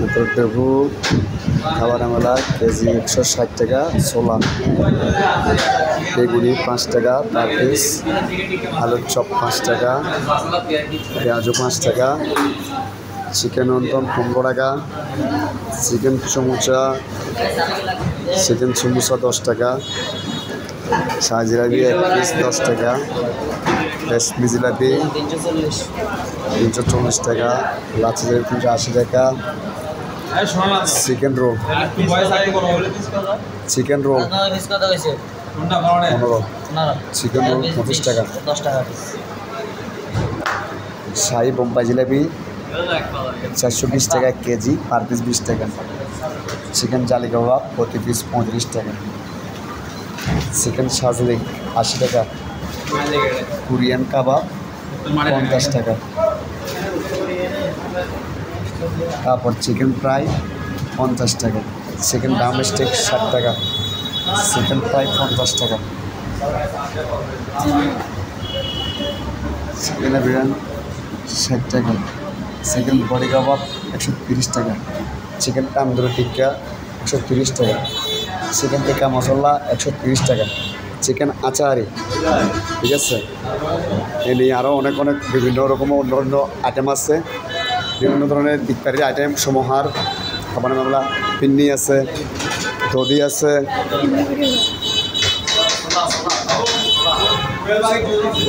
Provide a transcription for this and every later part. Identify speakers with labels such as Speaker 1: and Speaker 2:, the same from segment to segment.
Speaker 1: লেবু খাবার মেলা কেজি 160 টাকা, ছোলা বেগুনি 5 টাকা পার পিস, আলুর চপ 5 টাকা, পেঁয়াজও 5 টাকা, চিকেন অন্তন 15 টাকা, চিকেন সমুচা 10 টাকা, শাহ জিলাপি 1 পিস 10 টাকা, রেশমি জিলাপি 340 টাকা, লাচি জিলাপি 380 টাকা, চিকেন রোল 15, চিকেন রোল 25 টাকা, শাহী বোম্বাই জিলাপি 420 টাকা কেজি, পার পিস 20 টাকা, চিকেন জালি কাবাব প্রতি পিস 35 টাকা, চিকেন শাজলিক 80 টাকা, কোরিয়ান কাবাব 50 টাকা, তারপর চিকেন ফ্রাই 50 টাকা, চিকেন ড্রামস্টিক 60 টাকা, চিকেন ফ্রাই 50 টাকা, চিকেন বিরিয়ানি 60 টাকা, চিকেন বডি কাবাব 130 টাকা, চিকেন তান্দুরি টিক্কা 130 টাকা, চিকেন টিক্কা মশলা 130 টাকা, চিকেন আচারি, ঠিক আছে। এ নিয়ে আরও অনেক বিভিন্ন রকমের অন্য আইটেম আছে, বিভিন্ন ধরনের ইত্যাদি আইটেম সমাহার খাবার মেলা, পিন্নি আছে, দধি আছে,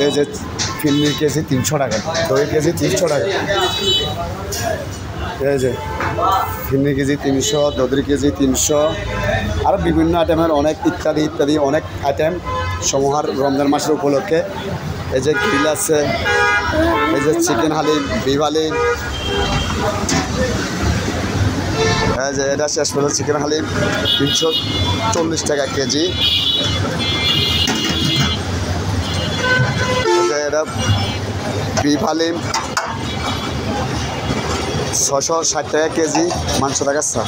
Speaker 1: এই যে পিন্নির কেজি 300 টাকা, দই কেজি 300 টাকা, এই যে পিন্নির কেজি 300, দধির কেজি 300, আরও বিভিন্ন আইটেমের অনেক ইত্যাদি অনেক আইটেম সমাহার রমজান মাসের উপলক্ষে। এই যে গ্রিল আছে, এই যে চিকেন হালিম, বিফ হালিম, এই যে এটা শেষ পর্যন্ত চিকেন হালিম 340 টাকা কেজি, এটা বিফ হালিম 660 টাকা কেজি, মাংস টাকা স্যার।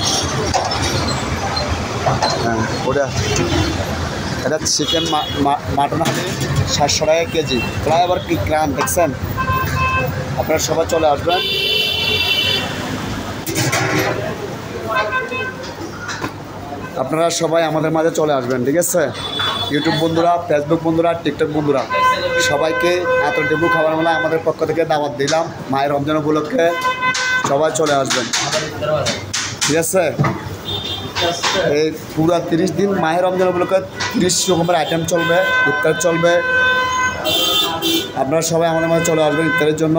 Speaker 1: হ্যাঁ ওটা এটা চিকেন মাটন হালিম 700 টাকা কেজি, প্রায় আবার কি গ্রাম দেখছেন। আপনারা সবাই চলে আসবেন, আপনারা সবাই আমাদের মাঝে চলে আসবেন, ঠিক আছে। ইউটিউব বন্ধুরা, ফেসবুক বন্ধুরা, টিকটক বন্ধুরা, সবাইকে লেবু খাবার মেলা আমাদের পক্ষ থেকে দাওয়াত দিলাম। মায়ের রমজান উপলক্ষে সবাই চলে আসবেন, ঠিক আছে। এই পুরা 30 দিন মায়ের রমজান উপলক্ষে 30 রকমের আইটেম চলবে, ইফতার চলবে। আপনারা সবাই আমাদের মাঝে চলে আসবেন ইফতারের জন্য।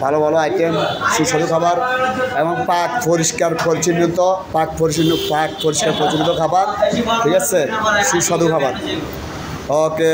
Speaker 1: ভালো ভালো আইটেম, সুস্বাদু খাবার এবং পরিষ্কার পরিচ্ছন্ন খাবার, ঠিক আছে, সুস্বাদু খাবার। ওকে।